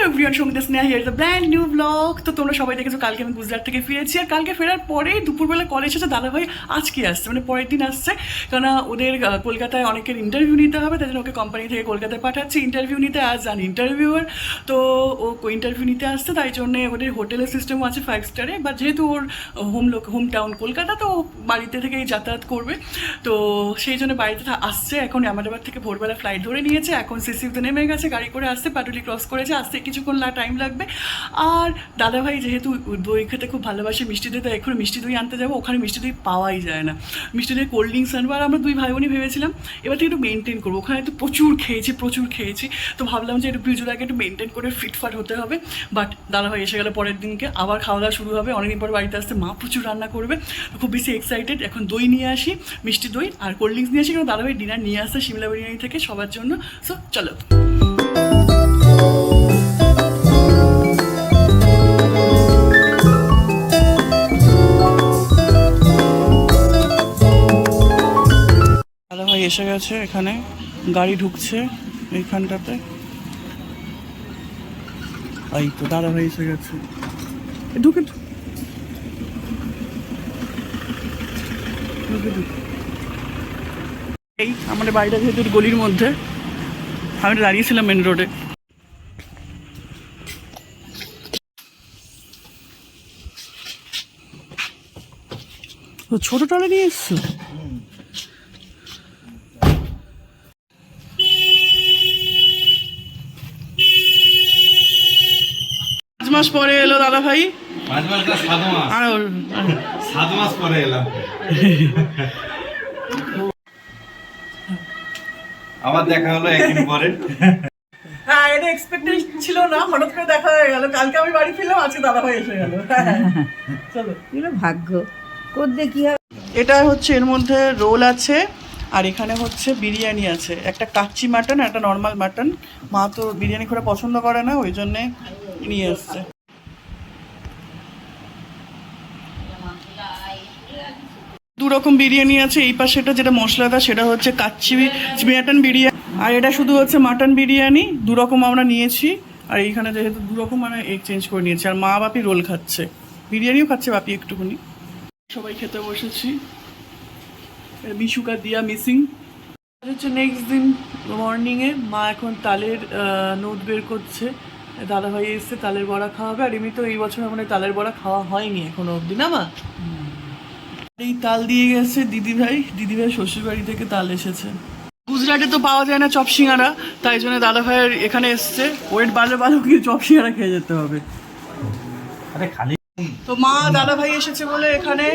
Everyone, Sangeeta Sneha here the brand new blog. তো তোমরা সবাই দেখেছো কালকে আমি গুজরাট থেকে ফিরেছি, আর কালকে ফেরার পরেই দুপুরবেলা কল এসেছে দাদাভাই আজকে আসছে, মানে পরের দিন আসছে। কেননা ওদের কলকাতায় অনেকের ইন্টারভিউ নিতে হবে, তাই জন্য ওকে কোম্পানি থেকে কলকাতায় পাঠাচ্ছে ইন্টারভিউ নিতে। আজ আন ইন্টারভিউয়ার, তো ও ইন্টারভিউ নিতে আসছে, তাই জন্যে ওদের হোটেলের সিস্টেমও আছে 5 স্টারে। বাট যেহেতু ওর হোম টাউন কলকাতা, তো বাড়িতে থেকেই যাতায়াত করবে, তো সেই জন্য বাড়িতে আসছে। এখন আহমেদাবাদ থেকে ভোরবেলা ফ্লাইট ধরে নিয়েছে, এখন সিসিউতে নেমে গেছে, গাড়ি করে আসছে, পাটুলি ক্রস করেছে, আসতে কিছুক্ষণ টাইম লাগবে। আর দাদাভাই যেহেতু দই খেতে খুব ভালোবাসে, মিষ্টি দই, তো এখন মিষ্টি দই আনতে যাবো। ওখানে মিষ্টি দই পাওয়াই যায় না, মিষ্টি দই কোল্ড ড্রিঙ্কস আনবো। আর আমরা দুই ভাই বোনই ভেবেছিলাম এবার থেকে একটু মেনটেন করবো, ওখানে একটু প্রচুর খেয়েছি, তো ভাবলাম যে একটু পুজোর আগে একটু মেনটেন করে ফিটফাট হতে হবে। বাট দাদাভাই এসে গেলে পরের দিনকে আবার খাওয়া দাওয়া শুরু হবে। অনেকদিন পর বাড়িতে আসতে, মা প্রচুর রান্না করবে, খুব বেশি এক্সাইটেড। এখন দই নিয়ে আসি, মিষ্টি দই আর কোল্ড ড্রিঙ্কস নিয়ে আসি, কারণ দাদাভাই ডিনার নিয়ে আসছে শিমলা বিরিয়ানি থেকে সবার জন্য। সো চলো। দাদাভাই এসে গেছে, এখানে গাড়ি ঢুকছে এইখানটাতে। এই তো দাদাভাই এসে গেছে, ঢুকে এই আমাদের বাড়িটা যেহেতু গলির মধ্যে, আমি দাঁড়িয়েছিলাম মেন রোডে। ছোট টলে নিয়ে এসছো? 5 মাস পরে এলো দাদা ভাই। 5 মাস না 7 মাস। 7 মাস পরে এলাম। আবার দেখা হলো একদিন পরে। হ্যাঁ, এটা এক্সপেক্টেশন ছিল না, হঠাৎ করে দেখা হয়ে গেল। কালকে আমি বাড়ি ফিরলাম, আজকে দাদা ভাই এসে গেল। চলো, এগুলো ভাগ্য করতে কি হবে। এটা হচ্ছে এর মধ্যে রোল আছে, আর এখানে হচ্ছে বিরিয়ানি আছে, একটা কাচ্চি মাটন, একটা নর্মাল মাটন। মা তো বিরিয়ানি করে পছন্দ করে না, ওই জন্যে নিয়ে এসছে। দু রকম বিরিয়ানি আছে, এই পাশেটা যেটা মশলাদার সেটা হচ্ছে কাচ্চি মাটন বিরিয়ানি, আর এটা শুধু হচ্ছে মাটন বিরিয়ানি। দু রকম আমরা নিয়েছি, আর এইখানে যেহেতু দু রকম মানে এক্সচেঞ্জ করে নিয়েছি। আর মা বাপি রোল খাচ্ছে, বিরিয়ানিও খাচ্ছে বাপি একটুখানি। সবাই খেতে বসেছি। মিশুকা দিয়া মিসিং হচ্ছে নেক্সট দিন মর্নিংয়ে। মা এখন তালের নোট বের করছে, দাদাভাই এসছে, তালের বড়া খাওয়া হবে। আর এমনি তো এই বছর আমাদের তালের বড়া খাওয়া হয়নি এখনো অবধি, না মা? এই তাল দিয়ে গেছে দিদিভাই শ্বশুরবাড়ি থেকে তাল এসেছে। গুজরাটে তো পাওয়া যায় না চপ সিঙ্গারা, তাই জন্য দাদাভাইয়ের এখানে এসছে। ওয়েট বাড়লে কি চপ সিঙ্গারা খেয়ে যেতে হবে। তো মা দাদাভাই এসেছে বলে এখানে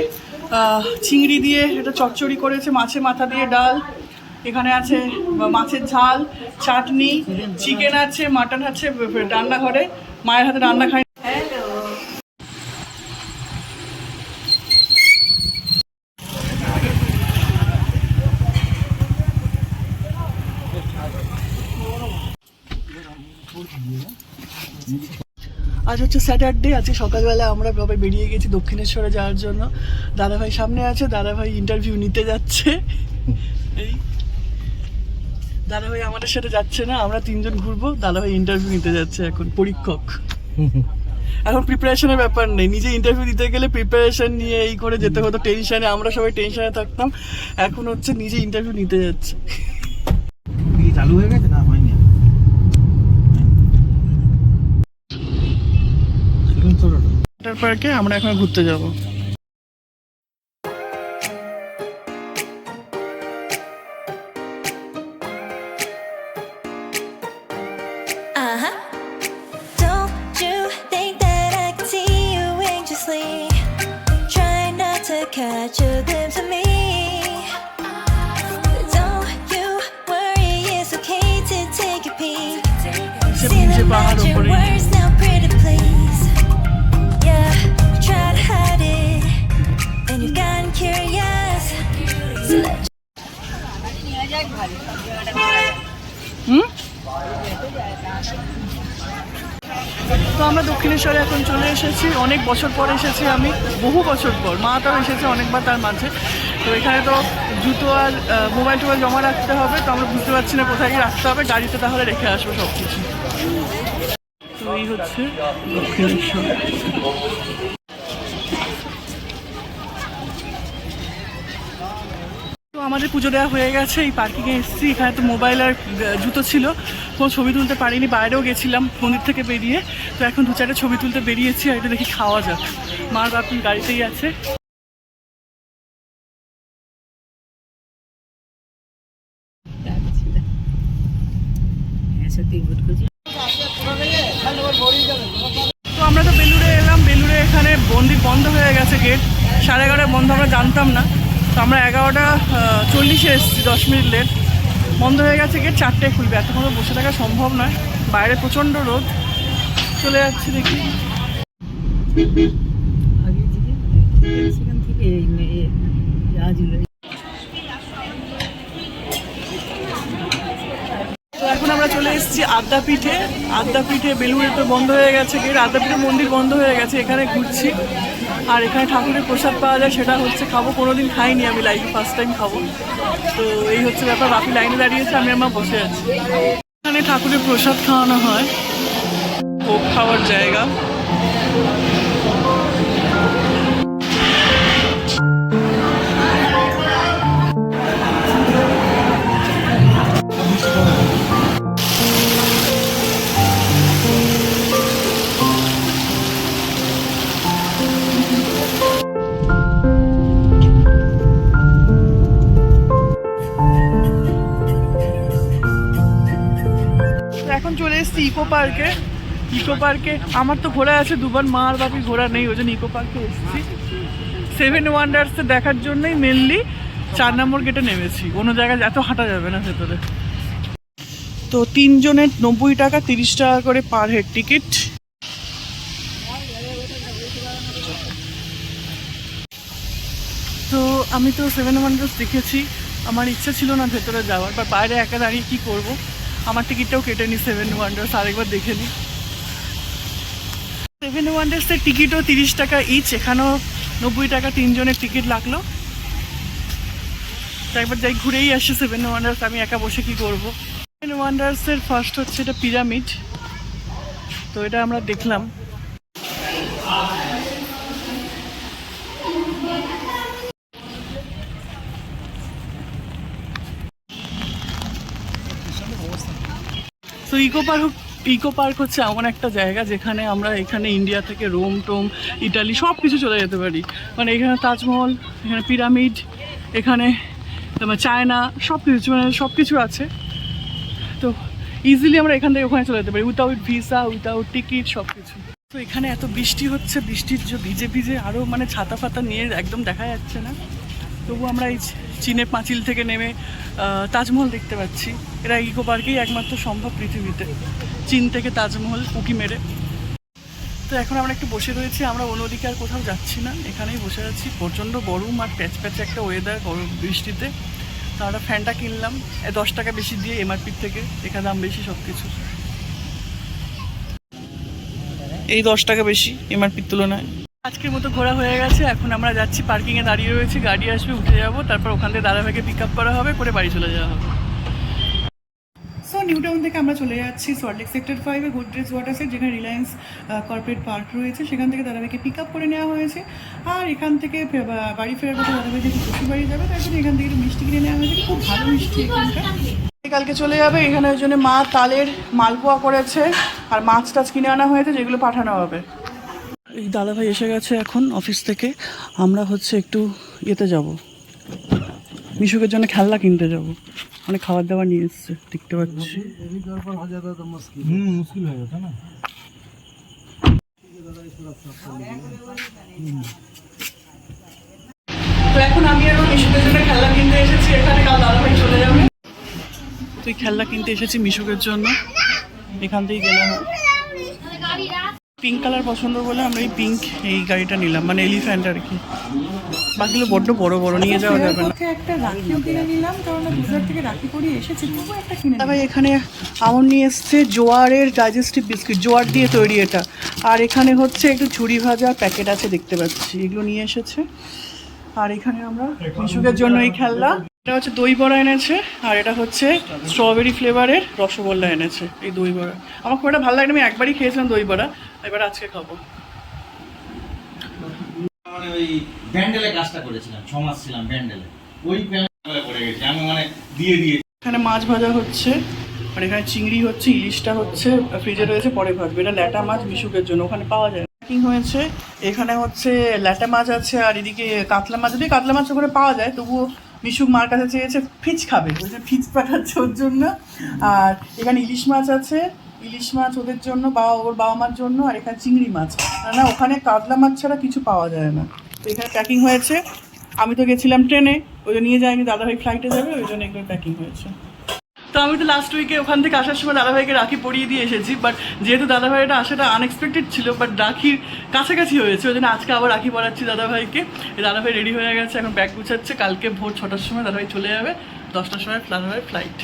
চিংড়ি দিয়ে এটা চচ্চড়ি করেছে, মাছের মাথা দিয়ে ডাল, এখানে আছে মাছের ঝাল, চাটনি, চিকেন আছে, মাটন আছে রান্নাঘরে। মায়ের হাতে রান্না খাই। আজ হচ্ছে স্যাটারডে, আজকে সকালবেলা আমরা বাবা বেরিয়ে গেছি দক্ষিণেশ্বরে যাওয়ার জন্য। দাদাভাই সামনে আছে, দাদাভাই ইন্টারভিউ নিতে যাচ্ছে। এই দাদাভাই আমাদের সাথে যাচ্ছে না, আমরা তিনজন ঘুরবো, দাদাভাই ইন্টারভিউ নিতে যাচ্ছে এখন পরীক্ষক। এখন প্রিপারেশনের ব্যাপার নেই, নিজে ইন্টারভিউ দিতে গেলে প্রিপারেশন নিয়ে এই করে যেতে হতো, টেনশনে, আমরা সবাই টেনশনে থাকতাম। এখন হচ্ছে নিজে ইন্টারভিউ নিতে যাচ্ছে। চালু হয়ে গেছে না হয়নি? ওয়াটার পার্কে আমরা এখন ঘুরতে যাবো। Don't you think that I can see you anxiously? Try not to catch a glimpse of me. Don't you worry, it's okay to take a peek. See the magic words now, pretty please. Yeah, you try to hide it, and you've gotten curious. So let's তো আমরা দক্ষিণেশ্বরে এখন চলে এসেছি, অনেক বছর পর এসেছি আমি, বহু বছর পর। মা তাও এসেছে অনেকবার তার মাঝে। তো এখানে তো জুতো আর মোবাইল টোবাইল জমা রাখতে হবে, তো আমরা বুঝতে পারছি না কোথায় গিয়ে রাখতে হবে। গাড়িতে তাহলে রেখে আসবো সব কিছু। তো এই হচ্ছে দক্ষিণেশ্বর। তো আমাদের পুজো দেওয়া হয়ে গেছে, এই পার্কিংয়ে এসেছি। এখানে তো মোবাইল আর জুতো ছিল, কোনো ছবি তুলতে পারিনি, বাইরেও গেছিলাম মন্দির থেকে বেরিয়ে। তো এখন 2-4টা ছবি তুলতে বেরিয়েছি, আর এটা দেখি খাওয়া যাক। মার বাপি গাড়িতেই আছে। সত্যি গুড করছি। তো আমরা তো বেলুড়ে এলাম। বেলুড়ে এখানে মন্দির বন্ধ হয়ে গেছে, গেট 11:30 বন্ধ, আমরা জানতাম না। তো আমরা 11:40 এসেছি, 10 মিনিট লেট। বন্ধ হয়ে গেছে গেট, 4টায় খুলবে। এতক্ষণ বসে থাকা সম্ভব নয়, বাইরে প্রচণ্ড রোদ। চলে যাচ্ছি দেখি। আগে সেখান থেকে জাহাজগুলো তো এখন আমরা চলে এসেছি আদ্যাপীঠে। আদ্যাপীঠে বেলুড়ে তো বন্ধ হয়ে গেছে গেট, আদ্যাপীঠের মন্দির বন্ধ হয়ে গেছে। এখানে ঘুরছি, আর এখানে ঠাকুরের প্রসাদ পাওয়া যায়, সেটা হচ্ছে খাবো। কোনোদিন খাইনি আমি, লাইফে ফার্স্ট টাইম খাবো। তো এই হচ্ছে ব্যাপার। বাপি লাইনে দাঁড়িয়েছে, আমি আমার বসে আছি। এখানে ঠাকুরের প্রসাদ খাওয়ানো হয়, ভোগ খাওয়ার জায়গা। এখন চলে এসেছি ইকো পার্কে। ইকো পার্কে আমার তো ঘোরা আছে দুবার, মা আর বাপি ঘোরা নেই, ওই জন্য ইকো পার্কে এসেছি। 7 ওয়ান্ডার্স দেখার জন্যই মেনলি 4 নম্বর গেটে নেমেছি। কোনো জায়গায় এত হাঁটা যাবে না ভেতরে। তো 3 জনের 90 টাকা, 30 টাকা করে পার হেড টিকিট। তো আমি তো 7 ওয়ান্ডার্স দেখেছি, আমার ইচ্ছা ছিল না ভেতরে যাওয়ার, বা বাইরে একা দাঁড়িয়ে কী করবো। আমার টিকিটটাও কেটে নিই 7 ওয়ান্ডার্স, আরেকবার দেখে নিই। 7 ওয়ান্ডার্সের টিকিটও 30 টাকা ইচ, এখানেও 90 টাকা 3 জনের টিকিট লাগলো। তো একবার যাই ঘুরেই আসি 7 ওয়ান্ডার্স, আমি একা বসে কি করব। 7 ওয়ান্ডার্সের ফার্স্ট হচ্ছে এটা পিরামিড, তো এটা আমরা দেখলাম। তো ইকো পার্ক হচ্ছে এমন একটা জায়গা যেখানে আমরা এখানে ইন্ডিয়া থেকে রোম টোম ইটালি সব কিছু চলে যেতে পারি। মানে এখানে তাজমহল, এখানে পিরামিড, এখানে চায়না, সব কিছু, মানে সব কিছু আছে। তো ইজিলি আমরা এখান থেকে ওখানে চলে যেতে পারি, উইথাউট ভিসা, উইথাউট টিকিট, সব কিছু। তো এখানে এত বৃষ্টি হচ্ছে, বৃষ্টির ভিজে ভিজে আরও মানে ছাতা ফাতা নিয়ে একদম দেখা যাচ্ছে না। তবু আমরা এই চীনের পাঁচিল থেকে নেমে তাজমহল দেখতে পাচ্ছি। এরা ইকো পার্কেই একমাত্র সম্ভব পৃথিবীতে, চীন থেকে তাজমহল উঁকি মেরে। তো এখন আমরা একটু বসে রয়েছি, আমরা অন্যদিকে আর কোথাও যাচ্ছি না, এখানেই বসে আছি। প্রচণ্ড গরম আর প্যাচ প্যাচে একটা ওয়েদার, গরম বৃষ্টিতে। তো আমরা ফ্যানটা কিনলাম 10 টাকা বেশি দিয়ে এমআরপির থেকে, এখানে দাম বেশি সব কিছু, এই 10 টাকা বেশি এমআরপির তুলনায়। আজকের মতো ঘোরা হয়ে গেছে, এখন আমরা যাচ্ছি পার্কিংয়ে দাঁড়িয়ে রয়েছি, গাড়ি আসবে, উঠে যাবো, তারপর ওখান থেকে দাদাভাইকে পিক আপ করা হবে, করে বাড়ি চলে যাওয়া হবে। সো নিউ টাউন থেকে আমরা চলে যাচ্ছি সল্টলেক সেক্টর 5-এ গোদরেজ ওয়াটারসের, যেখানে রিলায়েন্স কর্পোরেট পার্ক রয়েছে। সেখান থেকে দাদাভাইকে পিক আপ করে নেওয়া হয়েছে, আর এখান থেকে বাড়ি ফেরার কথা দাদাভাই যেহেতু শ্বশুর বাড়ি যাবে, তার জন্য এখান থেকে একটু মিষ্টি কিনে নেওয়া হয়েছে। খুব ভালো মিষ্টি এখানকার। কালকে চলে যাবে, এখানে ওই জন্য মা তালের মালপোয়া করেছে, আর মাছ টাছ কিনে আনা হয়েছে, যেগুলো পাঠানো হবে। এই দাদাভাই এসে গেছে এখন অফিস থেকে। আমরা হচ্ছে একটু ইয়েতে যাব, মিশুকের জন্য খেলনা কিনতে যাব, অনেক খাবার দাবার নিয়ে এসছে দেখতে পাচ্ছি। মুশকিল হয়ে গেছে না। তো এখন আমি আর মিশুকের জন্য খেলনা কিনতে এসেছি এখানে, কাল দাদাভাই চলে যাবে। তো এই খেলনা কিনতে এসেছি মিশুকের জন্য, এখান থেকেই গেলাম। পিঙ্ক কালার পছন্দ বলে আমরা এই গাড়িটা নিলাম, মানে এলিফ্যান্ট আর কি। বাকিগুলো বড্ড বড় বড়, নিয়ে যাওয়া যাবে না। একটা রাখিও কিনে নিলাম, কারণ গুজরাট থেকে রাখি পরিয়ে এসেছি, তবুও একটা কিনে। ভাই এখানে আমন নিয়ে এসছে জোয়ারের ডাইজেস্টিভ বিস্কিট, জোয়ার দিয়ে তৈরি এটা। আর এখানে হচ্ছে একটু ঝুড়ি ভাজা প্যাকেট আছে দেখতে পাচ্ছি, এগুলো নিয়ে এসেছে। আর এখানে আমরা মিশুকের জন্য এই খেলনা। এটা হচ্ছে দই বড়া এনেছে, আর এটা হচ্ছে স্ট্রবেরি ফ্লেভারের রসগোল্লা এনেছে। এই দই বড়া আমার খুব একটা ভালো লাগে না, আমি একবারই খেয়েছিলাম দই বড়া, এবার আজকে খাবো। মানে ওই ব্যান্ডেলে কাজটা করেছিলাম, 6 মাস ছিলাম ব্যান্ডেলে, ওই প্যানেলে পড়ে গেছি আমি, মানে দিয়ে এখানে মাছ ভাজা হচ্ছে, আর এখানে চিংড়ি হচ্ছে, ইলিশটা হচ্ছে ফ্রিজে রয়েছে, পরে ভাজবে। এটা ল্যাটা মাছ মিশুকের জন্য, ওখানে পাওয়া যায়। প্যাকিং হয়েছে, এখানে হচ্ছে ল্যাটা মাছ আছে, আর এদিকে কাতলা মাছ, যদি কাতলা মাছ ওখানে পাওয়া যায়, তবুও মিশুক মার কাছে চেয়েছে ফিচ খাবে, বলছে ফিচ পাঠাচ্ছে ওর জন্য। আর এখানে ইলিশ মাছ আছে, ইলিশ মাছ ওদের জন্য, ওর বাবা মার জন্য। আর এখানে চিংড়ি মাছ, না ওখানে কাতলা মাছ ছাড়া কিছু পাওয়া যায় না। তো এখানে প্যাকিং হয়েছে। আমি তো গেছিলাম ট্রেনে, ওই নিয়ে যায়নি, দাদাভাই ফ্লাইটে যাবে, ওই জন্য এগুলো প্যাকিং হয়েছে। তো আমি তো লাস্ট উইকে ওখান থেকে আসার সময় দাদাভাইকে রাখি পরিয়ে দিয়ে এসেছি, বাট যেহেতু দাদাভাইটা আসাটা আনএক্সপেক্টেড ছিল, বাট রাখির কাছাকাছি হয়েছে, ওই জন্য আজকে আবার রাখি পরাচ্ছি দাদাভাইকে। দাদাভাই রেডি হয়ে গেছে, এখন ব্যাগ গুছাচ্ছে। কালকে ভোর 6টার সময় দাদাভাই চলে যাবে, 10টার সময় দাদাভাই ফ্লাইট।